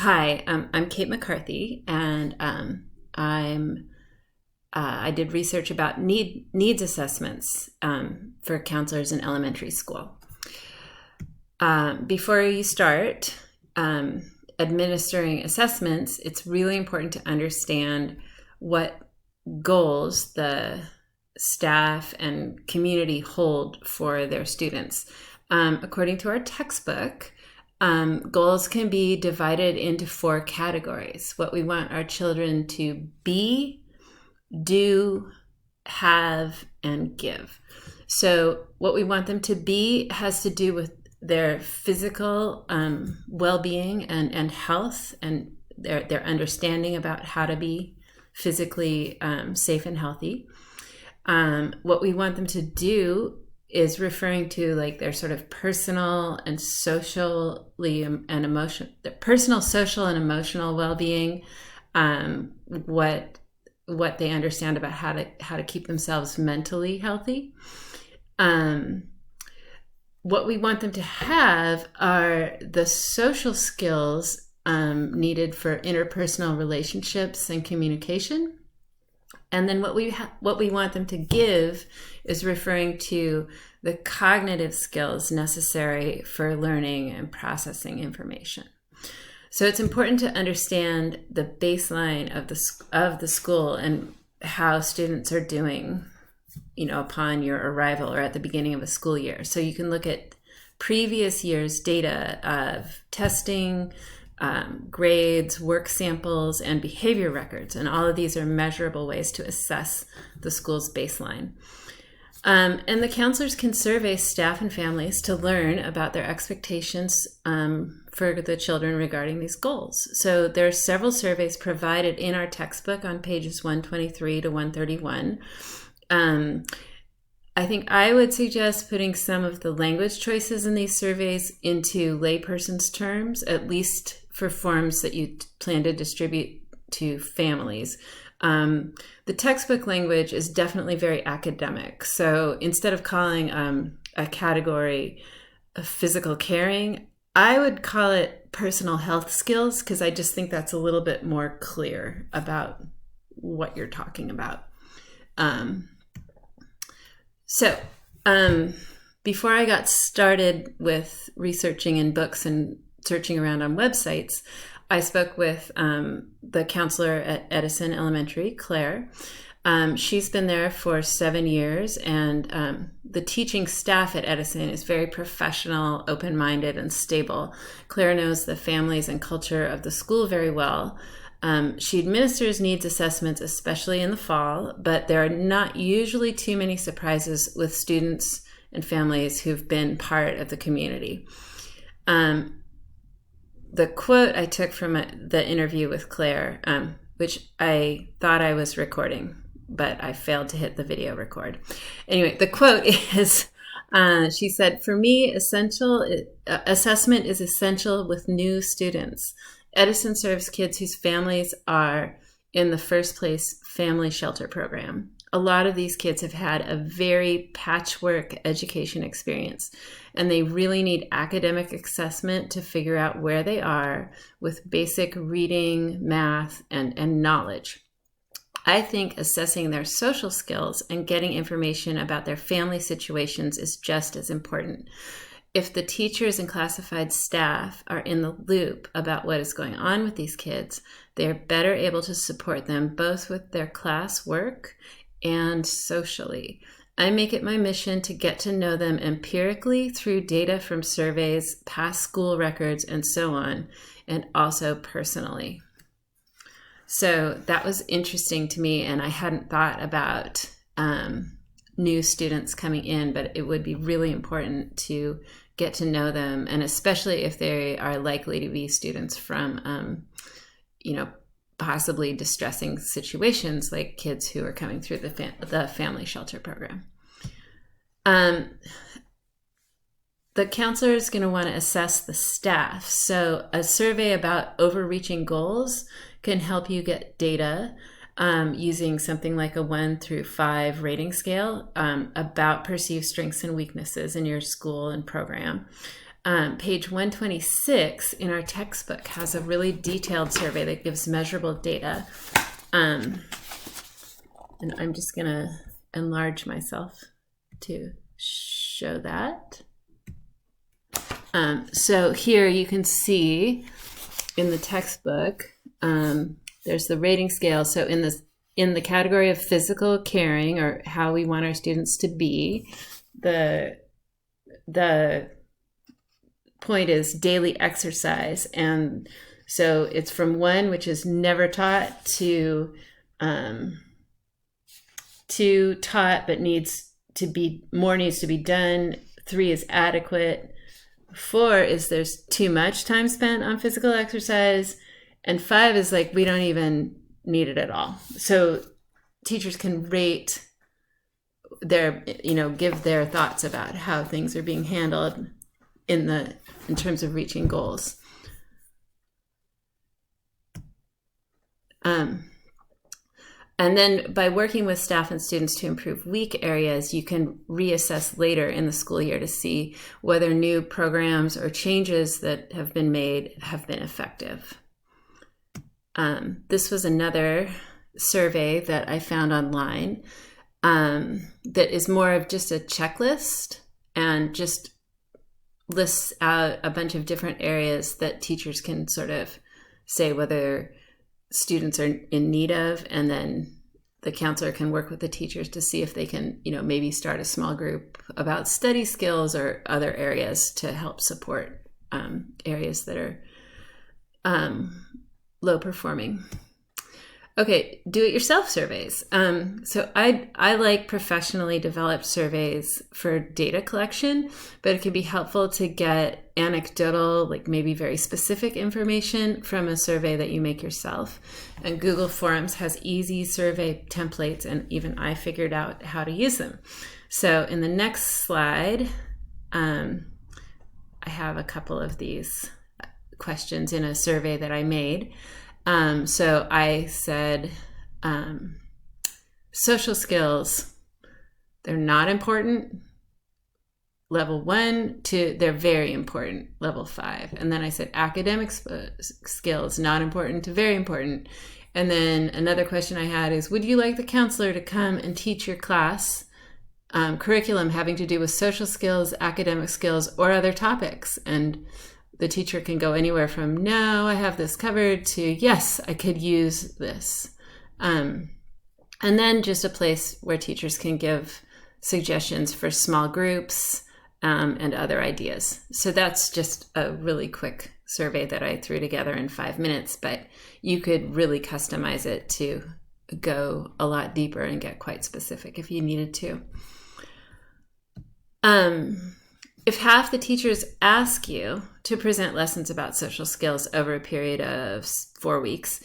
Hi, I'm Kate McCarthy, and I did research about needs assessments for counselors in elementary school. Before you start administering assessments, it's really important to understand what goals the staff and community hold for their students. According to our textbook, goals can be divided into 4 categories. What we want our children to be, do, have, and give. So what we want them to be has to do with their physical well-being and health, and their understanding about how to be physically safe and healthy. What we want them to do is referring to like their sort of personal, social, and emotional well-being, what they understand about how to keep themselves mentally healthy. What we want them to have are the social skills needed for interpersonal relationships and communication. And then what we want them to give is referring to the cognitive skills necessary for learning and processing information. So it's important to understand the baseline of the school and how students are doing, upon your arrival or at the beginning of a school year. So you can look at previous year's data of testing, grades, work samples, and behavior records. And all of these are measurable ways to assess the school's baseline. And the counselors can survey staff and families to learn about their expectations for the children regarding these goals. So there are several surveys provided in our textbook on pages 123 to 131. I think I would suggest putting some of the language choices in these surveys into layperson's terms, at least for forms that you plan to distribute to families. The textbook language is definitely very academic. So instead of calling a category of physical caring, I would call it personal health skills, because I just think that's a little bit more clear about what you're talking about. So before I got started with researching in books and searching around on websites, I spoke with the counselor at Edison Elementary, Claire. She's been there for 7 years, and the teaching staff at Edison is very professional, open-minded, and stable. Claire knows the families and culture of the school very well. She administers needs assessments, especially in the fall, but there are not usually too many surprises with students and families who've been part of the community. The quote I took from the interview with Claire, which I thought I was recording, but I failed to hit the video record. Anyway, the quote is, she said, "For me, assessment is essential with new students. Edison serves kids whose families are in the first place family shelter program. A lot of these kids have had a very patchwork education experience, and they really need academic assessment to figure out where they are with basic reading, math, and knowledge. I think assessing their social skills and getting information about their family situations is just as important. If the teachers and classified staff are in the loop about what is going on with these kids, they are better able to support them both with their class work and socially. I make it my mission to get to know them empirically through data from surveys, past school records, and so on, and also personally." So that was interesting to me, and I hadn't thought about new students coming in, but it would be really important to get to know them, and especially if they are likely to be students from, possibly distressing situations, like kids who are coming through the family shelter program. The counselor is going to want to assess the staff. So a survey about overreaching goals can help you get data using something like a 1 through 5 rating scale about perceived strengths and weaknesses in your school and program. page 126 in our textbook has a really detailed survey that gives measurable data. And I'm just going to enlarge myself to show that. So here you can see in the textbook, there's the rating scale. So in the category of physical caring, or how we want our students to be, the point is daily exercise. And so it's from 1, which is never taught, to 2, taught but needs to be done. 3 is adequate. 4 is there's too much time spent on physical exercise. And 5 is like, we don't even need it at all. So teachers can rate give their thoughts about how things are being handled in terms of reaching goals. And then by working with staff and students to improve weak areas, you can reassess later in the school year to see whether new programs or changes that have been made have been effective. This was another survey that I found online that is more of just a checklist and just lists out a bunch of different areas that teachers can sort of say whether students are in need of, and then the counselor can work with the teachers to see if they can, maybe start a small group about study skills or other areas to help support areas that are low performing. Okay, do-it-yourself surveys. So I like professionally developed surveys for data collection, but it can be helpful to get anecdotal, like maybe very specific information from a survey that you make yourself. And Google Forms has easy survey templates, and even I figured out how to use them. So in the next slide, I have a couple of these questions in a survey that I made. So I said, social skills, they're not important. Level 1 to they're very important, level 5. And then I said academic skills, not important to very important. And then another question I had is, would you like the counselor to come and teach your class curriculum having to do with social skills, academic skills, or other topics? And the teacher can go anywhere from, no, I have this covered, to, yes, I could use this. And then just a place where teachers can give suggestions for small groups and other ideas. So that's just a really quick survey that I threw together in 5 minutes, but you could really customize it to go a lot deeper and get quite specific if you needed to. If half the teachers ask you to present lessons about social skills over a period of 4 weeks,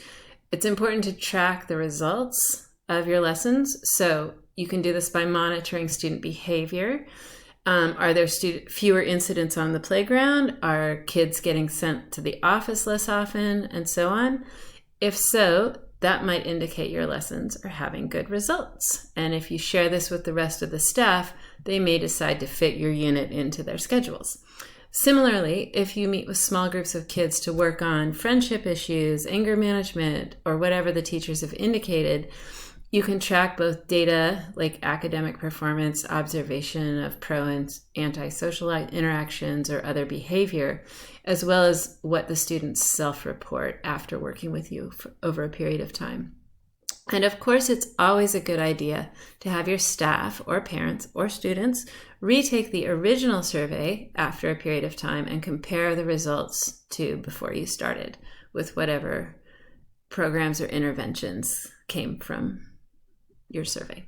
it's important to track the results of your lessons. So you can do this by monitoring student behavior. Are there fewer incidents on the playground? Are kids getting sent to the office less often, and so on? If so, that might indicate your lessons are having good results. And if you share this with the rest of the staff, they may decide to fit your unit into their schedules. Similarly, if you meet with small groups of kids to work on friendship issues, anger management, or whatever the teachers have indicated, you can track both data like academic performance, observation of pro and antisocial interactions or other behavior, as well as what the students self-report after working with you over a period of time. And of course, it's always a good idea to have your staff or parents or students retake the original survey after a period of time and compare the results to before you started with whatever programs or interventions came from your survey.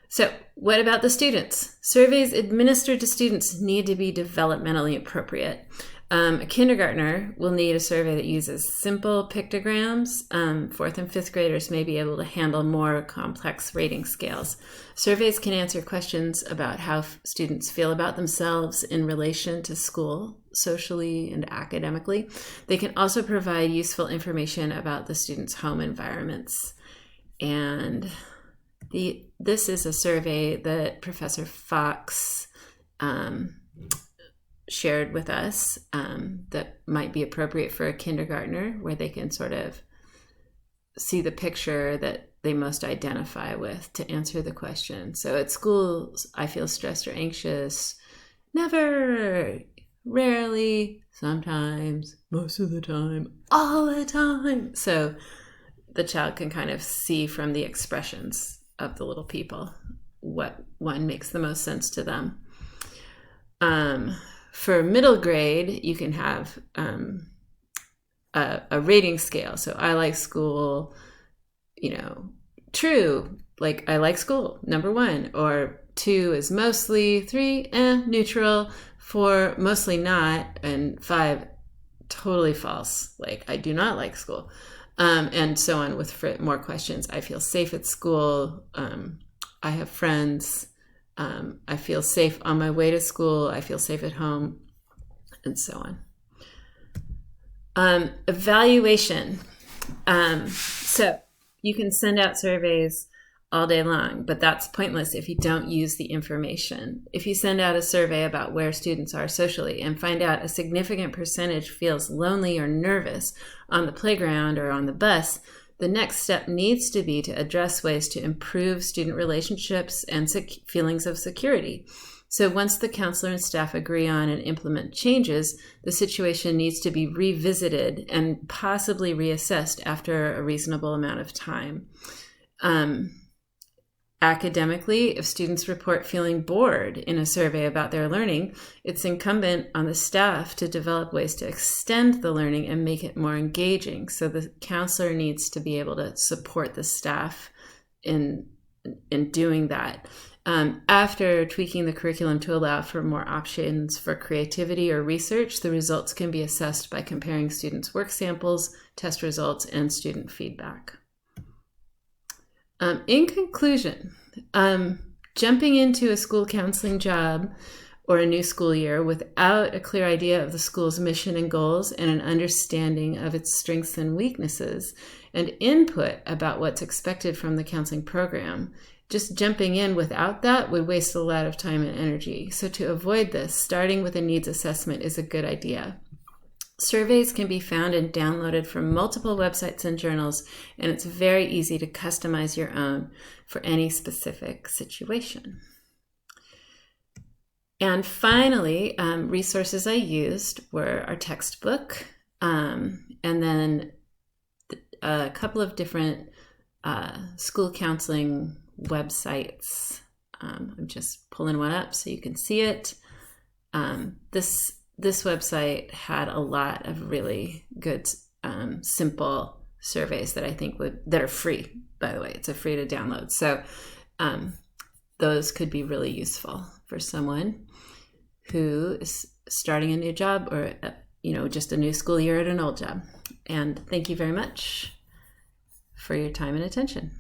So what about the students? Surveys administered to students need to be developmentally appropriate. A kindergartner will need a survey that uses simple pictograms. 4th and 5th graders may be able to handle more complex rating scales. Surveys can answer questions about how students feel about themselves in relation to school, socially and academically. They can also provide useful information about the students' home environments. And this is a survey that Professor Fox shared with us that might be appropriate for a kindergartner, where they can sort of see the picture that they most identify with to answer the question. So at school, I feel stressed or anxious. Never, rarely, sometimes, most of the time, all the time. So the child can kind of see from the expressions of the little people what one makes the most sense to them. For middle grade, you can have a rating scale. So I like school, true, like I like school, number 1, or 2 is mostly, 3, neutral, 4, mostly not, and 5, totally false, like I do not like school, and so on with more questions. I feel safe at school. I have friends. I feel safe on my way to school. I feel safe at home, and so on. Evaluation. So you can send out surveys all day long, but that's pointless if you don't use the information. If you send out a survey about where students are socially and find out a significant percentage feels lonely or nervous on the playground or on the bus, the next step needs to be to address ways to improve student relationships and feelings of security. So once the counselor and staff agree on and implement changes, the situation needs to be revisited and possibly reassessed after a reasonable amount of time. Academically, if students report feeling bored in a survey about their learning, it's incumbent on the staff to develop ways to extend the learning and make it more engaging. So the counselor needs to be able to support the staff in doing that. After tweaking the curriculum to allow for more options for creativity or research, the results can be assessed by comparing students' work samples, test results, and student feedback. In conclusion, jumping into a school counseling job or a new school year without a clear idea of the school's mission and goals and an understanding of its strengths and weaknesses and input about what's expected from the counseling program, just jumping in without that would waste a lot of time and energy. So to avoid this, starting with a needs assessment is a good idea. Surveys can be found and downloaded from multiple websites and journals, and it's very easy to customize your own for any specific situation. And finally, resources I used were our textbook, and then a couple of different school counseling websites. I'm just pulling one up so you can see it. This website had a lot of really good, simple surveys that I think that are free, by the way. It's free to download. So those could be really useful for someone who is starting a new job or, just a new school year at an old job. And thank you very much for your time and attention.